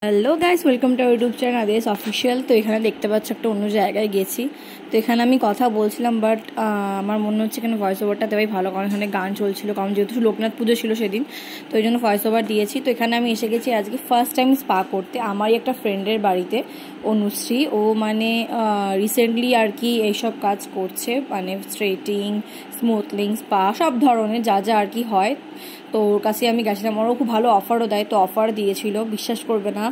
Hello guys, welcome to YouTube channel আদেশ official. তো এখানে দেখতে পাচ্ছ একটা অন্য জায়গায় গেছি। তো এখানে আমি কথা বলছিলাম, বাট আমার মনে হচ্ছে এখানে ভয়েস ওভারটা দেওয়াই ভালো, কারণ এখানে গান চলছিল, কারণ যেহেতু লোকনাথ পুজো ছিল সেদিন, তো ওই জন্য ভয়েস ওভার দিয়েছি। তো এখানে আমি এসে গেছি আজকে ফার্স্ট টাইম স্পা করতে আমারই একটা ফ্রেন্ডের বাড়িতে, অনুশ্রী। ও মানে রিসেন্টলি আর কি এইসব কাজ করছে, মানে স্ট্রেটিং, স্মুথলিং, স্পা সব ধরনের যা যা আর কি হয়। তো ওর কাছে আমি গেছিলাম, ওরও খুব ভালো অফারও দেয়। তো অফার দিয়েছিল, বিশ্বাস করবে না,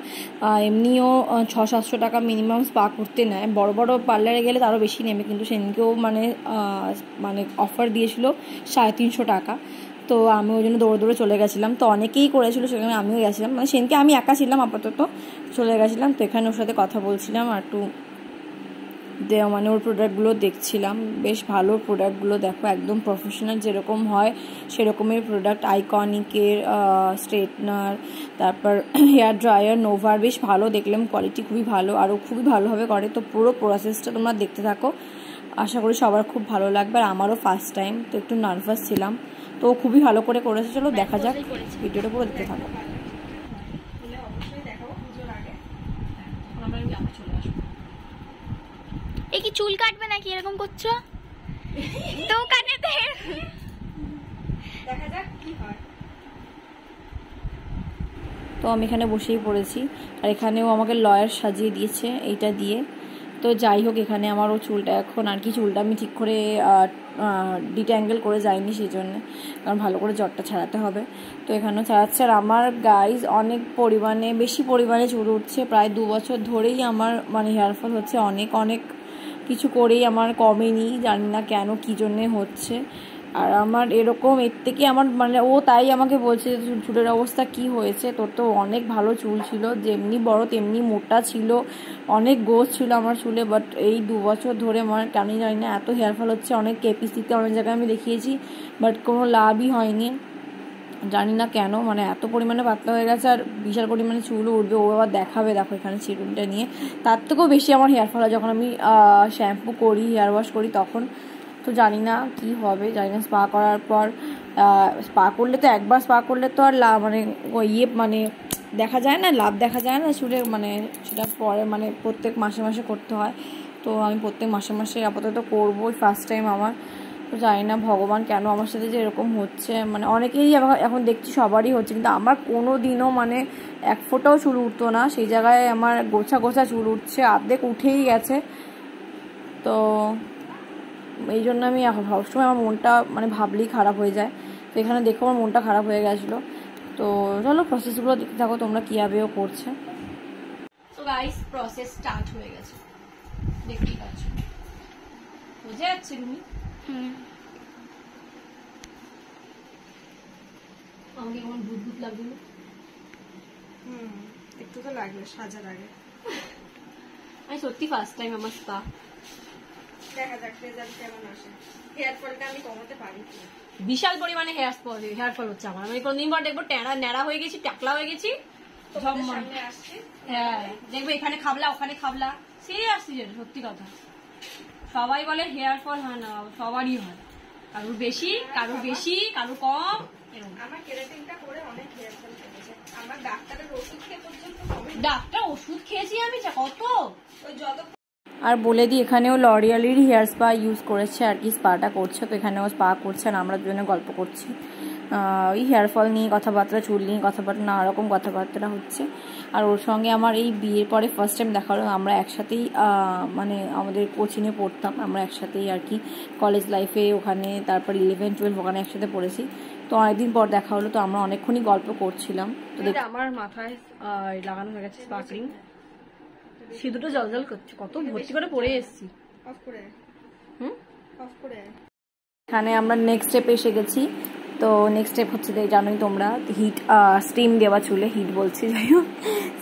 এমনিও 600-700 টাকা মিনিমাম স্পা করতে নেয়, বড় বড় পার্লারে গেলে তারও বেশি নেবে, কিন্তু সেদিনকেও মানে অফার দিয়েছিল 350 টাকা। তো আমি ওই জন্য দৌড়ে দৌড়ে চলে গেছিলাম। তো অনেকেই করেছিল, সেখানে আমিও গেছিলাম, মানে সেদিনকে আমি একা ছিলাম, আপাতত চলে গেছিলাম। তো এখানে ওর সাথে কথা বলছিলাম আর একটু মানে ওর প্রোডাক্টগুলো দেখছিলাম। বেশ ভালো প্রোডাক্টগুলো, দেখো একদম প্রফেশনাল যেরকম হয় সেরকমের প্রোডাক্ট। আইকনিকের স্ট্রেটনার, তারপর হেয়ার ড্রায়ার নোভার, বেশ ভালো দেখলাম, কোয়ালিটি খুবই ভালো, আরও খুবই ভালোভাবে করে। তো পুরো প্রসেসটা তোমরা দেখতে থাকো, আশা করি সবার খুব ভালো লাগবে। আর আমারও ফার্স্ট টাইম, তো একটু নার্ভাস ছিলাম, তো খুবই ভালো করে করেছে। চলো দেখা যাক, ভিডিওটা পুরো দেখতে থাকো। এ কি চুল কাটবে নাকি এরকম করছো? তো কাটাতে দেখা যাক কি হয়। তো আমি এখানে বসেই পড়েছি, আর এখানেও আমাকে লয়ার সাজিয়ে দিয়েছে এইটা দিয়ে। তো যাই হোক, এখানে আমার ও চুলটা এখন আর কি, চুলটা আমি ঠিক করে ডিট্যাঙ্গেল করে যাইনি সেই জন্য, কারণ ভালো করে জটটা ছাড়াতে হবে। তো এখানেও ছাড়াচ্ছে। আর আমার গাইজ অনেক পরিমাণে, বেশি পরিমাণে চুল উঠছে, প্রায় 2 বছর ধরেই আমার মানে হেয়ারফল হচ্ছে, অনেক অনেক কিছু করেই আমার কমেনি, জানি না কেন, কী জন্যে হচ্ছে। আর আমার এরকম, এর থেকে আমার মানে ও তাই আমাকে বলছে যে চুলের অবস্থা কি হয়েছে, তোর তো অনেক ভালো চুল ছিল, যেমনি বড় তেমনি মোটা ছিল, অনেক গোছ ছিল আমার চুলে, বাট এই 2 বছর ধরে আমার কেন জানি না এত হেয়ারফল হচ্ছে। অনেক কেপিসিতে অনেক জায়গায় আমি দেখিয়েছি, বাট কোনো লাভই হয়নি, জানি না কেন, মানে এত পরিমাণে পাতলা হয়ে গেছে, আর বিশাল পরিমাণে চুলও উঠবে। ও আবার দেখাবে, দেখো এখানে চিরুনিটা নিয়ে, তার থেকেও বেশি আমার হেয়ারফল হয় যখন আমি শ্যাম্পু করি, হেয়ার ওয়াশ করি তখন। তো জানি না কি হবে, জানি না। স্পা করার পর, স্পা করলে তো একবার স্পা করলে তো আর মানে মানে দেখা যায় না, লাভ দেখা যায় না চুলে, মানে সেটা পরে মানে প্রত্যেক মাসে মাসে করতে হয়। তো আমি প্রত্যেক মাসে মাসে আপাতত করবোই, ফার্স্ট টাইম আমার। তো জানি না ভগবান কেন আমার সাথে যে এরকম হচ্ছে, মানে অনেকেই এখন দেখছি সবারই হচ্ছে, কিন্তু আমার কোনো দিনও মানে 1 ফোঁটাও চুল উঠতো না, সেই জায়গায় আমার গোছা গোছা চুল উঠছে, অর্ধেক উঠেই গেছে। তো এই জন্য আমি এখন সবসময় আমার মনটা মানে ভাবলেই খারাপ হয়ে যায়। তো এখানে দেখো আমার মনটা খারাপ হয়ে গেছিলো। তো চলো প্রসেসগুলো দেখতে থাকো তোমরা, কীভাবেও করছে। তো গাইস, প্রসেস স্টার্ট হয়ে গেছে, দেখতেই পাচ্ছ, বোঝা যাচ্ছে তুমি? আমাকে কেমন ভূত ভূত লাগলো? একটু তো লাগবে সাজার আগে। আমি সত্যি ফার্স্ট টাইম আমার স্পা। দেখা যাক রেজাল্ট কেমন আসে। হেয়ার ফলটা আমি কমাতে পারি কি? বিশাল পরিমাণে হেয়ার ফল হচ্ছে আমার। আমি কোনদিন পর দেখবো ন্যাড়া হয়ে গেছি, টাকলা হয়ে গেছি। সামনে আসছে, হ্যাঁ দেখবে, এখানে খাবলা ওখানে খাবলা, সিরিয়াসলি যেটা সত্যি কথা। সবাই বলে হেয়ার ফল হয় না, সবারই হয়, কারোর বেশি কারোর কম। আমার কেরাটিনটা করে অনেক হেয়ার ফল কমেছে। আমার ডাক্তারের ওষুধ খেয়ে পর্যন্ত কমে। ডাক্তার ওষুধ খেয়েছি আমি কত। ওই যত আর বলে দিই, এখানেও লরিয়ালের হেয়ার স্পা ইউজ করেছে আর কি, স্পাটা করছে। তো এখানেও স্পা করছে, আর আমরা দুজনে গল্প করছি, ওই হেয়ার ফল নিয়ে কথাবার্তা, চুল নিয়ে কথাবার্তা, নানা রকম কথাবার্তা হচ্ছে। আর ওর সঙ্গে আমার এই বিয়ের পরে ফার্স্ট টাইম দেখা হলো। আমরা একসাথেই মানে আমাদের কোচিংয়ে পড়তাম, আমরা একসাথেই আর কি কলেজ লাইফে ওখানে, তারপর 11-12 ওখানে একসাথে পড়েছি। তো অনেকদিন পর দেখা হলো, তো আমরা অনেকক্ষণই গল্প করছিলাম। তো আমার মাথায় লাগানো হয়ে গেছে স্পার্কলিং, সিঁদুরটা জলজল করছে, কত ভর্তি করে পরে এসেছি। এখানে আমরা নেক্সট স্টেপে এসে গেছি। তো নেক্সট স্টেপ হচ্ছে, জানোই তোমরা, হিট স্টিম দেওয়া, চুলে হিট বলছি, যাই হোক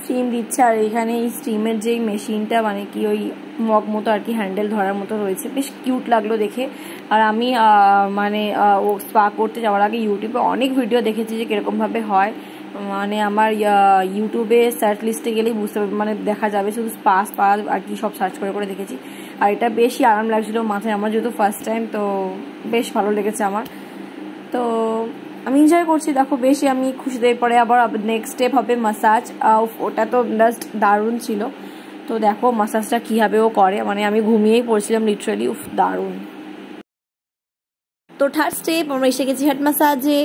স্টিম দিচ্ছে। আর এখানে এই স্টিমের যেই মেশিনটা, মানে কি ওই মগ মতো আর কি, হ্যান্ডেল ধরার মতো রয়েছে, বেশ কিউট লাগলো দেখে। আর আমি মানে ও স্পা করতে যাওয়ার আগে ইউটিউবে অনেক ভিডিও দেখেছি যে কীরকমভাবে হয়, মানে আমার ইউটিউবে সার্চ লিস্টে গেলেই বুঝতে পারবে, মানে দেখা যাবে শুধু স্পা আর কি সব সার্চ করে করে দেখেছি। আর এটা বেশি আরাম লাগছিলো মাথায় আমার, যেহেতু ফার্স্ট টাইম, তো বেশ ভালো লেগেছে আমার। তো আমি এনজয় করছি, দেখো বেশি আমি খুশিতে। পরে আবার নেক্সট স্টেপ হবে মাসাজ। ওটা তো জাস্ট দারুণ ছিল। তো দেখো মাসাজটা কীভাবে ও করে, মানে আমি ঘুমিয়েই পড়ছিলাম লিটারালি। দারুণ। তো থার্ড স্টেপ আমরা এসে গেছি হেড মাসাজে।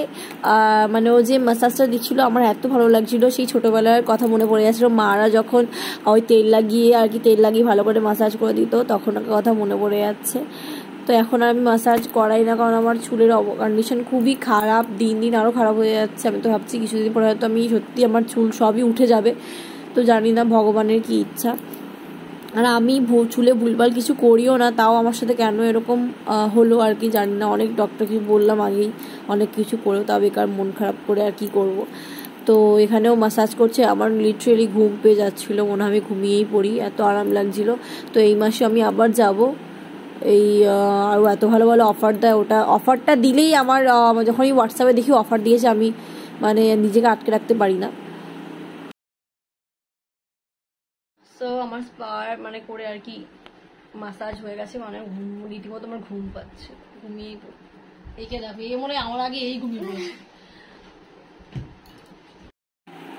মানে ও যে মাসাজটা দিচ্ছিলো আমার এত ভালো লাগছিলো, সেই ছোটোবেলার কথা মনে পড়ে যাচ্ছিলো। মারা যখন ওই তেল লাগিয়ে ভালো করে মাসাজ করে দিত, তখন কথা মনে পড়ে যাচ্ছে। তো এখন আর আমি মাসাজ করাই না, কারণ আমার চুলের কন্ডিশন খুবই খারাপ, দিন দিন আরও খারাপ হয়ে যাচ্ছে। আমি তো ভাবছি কিছুদিন পরে হয়তো আমি সত্যি আমার চুল সবই উঠে যাবে। তো জানি না ভগবানের কি ইচ্ছা। আর আমি চুলে ভুলভাল কিছু করিও না, তাও আমার সাথে কেন এরকম হলো আর কি জানি না। অনেক ডক্টরকে বললাম আগেই, অনেক কিছু করেও তা বেকার মন খারাপ করে আর কি করব। তো এখানেও মাসাজ করছে, আমার লিটারেলি ঘুম পেয়ে যাচ্ছিলো, মনে হয় আমি ঘুমিয়েই পড়ি, এত আরাম লাগছিলো। তো এই মাসে আমি আবার যাব। এই আরও এত ভালো ভালো অফার দেয়, ওটা অফারটা দিলেই আমার যখনই হোয়াটসঅ্যাপে দেখি অফার দিয়েছে, আমি মানে নিজেকে আটকে রাখতে পারি না। সো আমার স্পার মানে করে আর কি মাসাজ হয়ে গেছে, মানে রীতিমতো আমার ঘুম পাচ্ছে, ঘুমিয়ে একে দেখো, এই মনে হয় আমার আগে এই ঘুমিয়ে পড়েছে।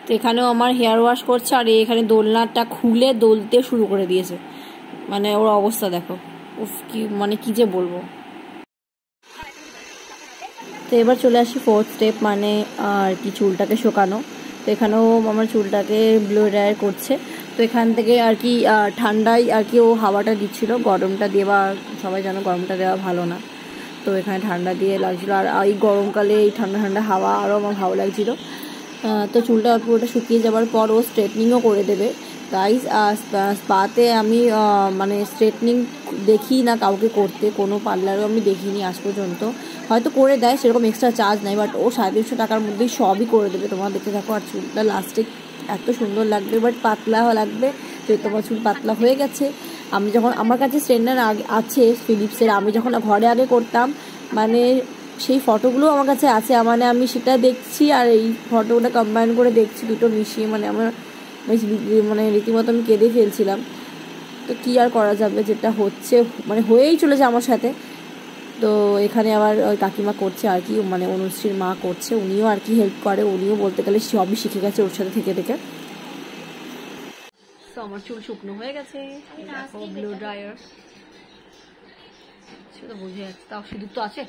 তো এখানেও আমার হেয়ার ওয়াশ করছে, আর এখানে দোলনাটা খুলে দোলতে শুরু করে দিয়েছে, মানে ওর অবস্থা দেখো। উফ, কি মানে কি যে বলবো। তো এবার চলে আসি ফোর্থ স্টেপ, মানে আর কি চুলটাকে শোকানো। তো এখানেও আমার চুলটাকে ব্লো ড্রায়ার করছে। তো এখান থেকে আর কি ঠান্ডায় আর কি ও হাওয়াটা দিচ্ছিল, গরমটা দেওয়া সবাই জানো গরমটা দেওয়া ভালো না। তো এখানে ঠান্ডা দিয়ে লাগছিলো, আর এই গরমকালে এই ঠান্ডা ঠান্ডা হাওয়া আরও আমার ভালো লাগছিলো। তো চুলটা পুরোটা শুকিয়ে যাওয়ার পর ও স্ট্রেটনিংও করে দেবে গাইজ। স্পাতে আমি মানে স্ট্রেটনিং দেখি না কাউকে করতে, কোনো পার্লারও আমি দেখিনি আজ পর্যন্ত। হয়তো করে দেয়, সেরকম এক্সট্রা চার্জ নেই, বাট ও 350 টাকার মধ্যেই সবই করে দেবে। তোমরা দেখতে থাকো। আর চুলটা লাস্টে এত সুন্দর লাগবে, বাট পাতলা লাগবে। তো তোমার চুল পাতলা হয়ে গেছে। আমি যখন আমার কাছে স্ট্রেটনার আছে ফিলিপসের, আমি যখন ঘরে আগে করতাম, মানে সেই ফটোগুলো আমার কাছে আছে, মানে আমি সেটা দেখছি আর এই ফটোটা কম্বাইন করে দেখছি, দুটো মিশিয়ে মানে আমার মানে রীতিমতো আমি কেঁদে ফেলছিলাম। তো কী আর করা যাবে, যেটা হচ্ছে মানে হয়েই চলেছে আমার সাথে। তো এখানে আবার ওই কাকিমা করছে আর কি, মানে অনুশ্রীর মা করছে, উনিও আর কি হেল্প করে, উনিও বলতে গেলে সবই শিখে গেছে ওর সাথে থেকে থেকে। তো আমার চুল শুকনো হয়ে গেছে, দেখো ব্লো ড্রায়ার, সেটা বুঝে যাচ্ছে, তাও সিঁদুর তো আছে।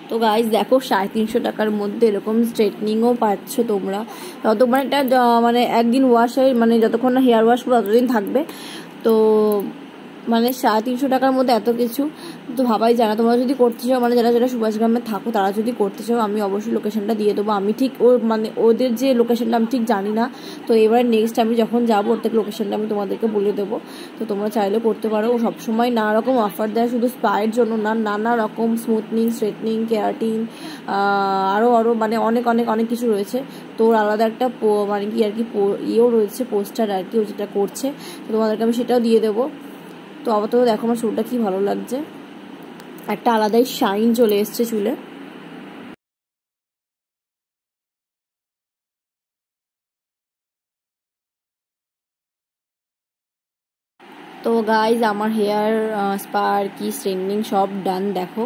তো গাইজ দেখো 350 টাকার মধ্যে এরকম স্ট্রেটনিংও পাচ্ছ তোমরা। তোমার এটা মানে একদিন ওয়াশ মানে যতক্ষণ না হেয়ার ওয়াশ করো ততদিন থাকবে। তো মানে 350 টাকার মধ্যে এত কিছু তো ভাবাই যায় না। তোমরা যদি করতে চাও, মানে যারা যারা সুভাষগ্রামে থাকো তারা যদি করতে চাও, আমি অবশ্যই লোকেশনটা দিয়ে দেবো। আমি ঠিক মানে ওদের যে লোকেশনটা আমি ঠিক জানি না। তো এবার নেক্সট আমি যখন যাবো ওর থেকে লোকেশনটা আমি তোমাদেরকে বলে দেবো। তো তোমরা চাইলে করতে পারো। ও সবসময় নানা রকম অফার দেয়, শুধু স্পায়ের জন্য না, নানা রকম স্মুথনিং, স্ট্রেটনিং, কেরাটিন, আরও মানে অনেক অনেক অনেক কিছু রয়েছে। তো ওর আলাদা একটা মানে কি আর কি ইয়েও রয়েছে, পোস্টার আর কি, ও যেটা করছে। তো তোমাদেরকে আমি সেটাও দিয়ে দেবো। তো আপাতত দেখো আমার চুলটা কি ভালো লাগছে, একটা আলাদাই শাইন চলে এসছে চুলে। তো গাইজ আমার হেয়ার স্পা আর কি স্ট্রেটনিং সব ডান। দেখো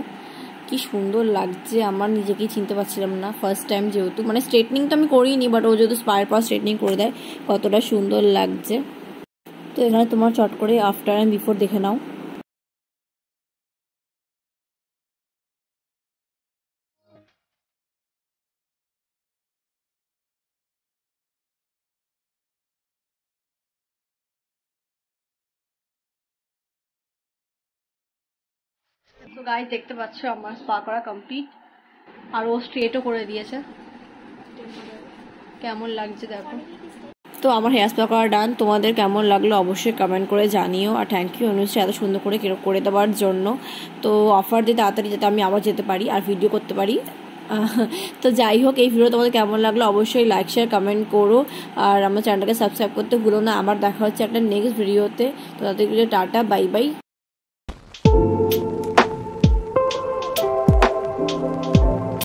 কি সুন্দর লাগছে, আমার নিজেকেই চিনতে পারছিলাম না ফার্স্ট টাইম, যেহেতু মানে স্ট্রেটনিং তো আমি করিনি, বাট ও যেহেতু স্পায়ের পর স্ট্রেটনিং করে দেয়, কতটা সুন্দর লাগছে। তো এখানে তোমার চট করে আফটার অ্যান্ড বিফোর দেখে নাও। তো গাইজ দেখতে পাচ্ছ আমার স্পা করা কমপ্লিট, আর ও স্ট্রেটও করে দিয়েছে। কেমন লাগছে দেখো। তো আমার হেয়ার স্পা করা ডান। তোমাদের কেমন লাগলো অবশ্যই কমেন্ট করে জানিও। আর থ্যাংক ইউ অনুশ্রী এত সুন্দর করে করে দেওয়ার জন্য। তো অফার দিয়ে তাড়াতাড়ি যাতে আমি আবার যেতে পারি আর ভিডিও করতে পারি। তো যাই হোক, এই ভিডিও তোমাদের কেমন লাগলো অবশ্যই লাইক শেয়ার কমেন্ট করো, আর আমার চ্যানেলটাকে সাবস্ক্রাইব করতে ভুলো না। আমার দেখা হচ্ছে একটা নেক্সট ভিডিওতে। তো তাদের টাটা, বাই বাই।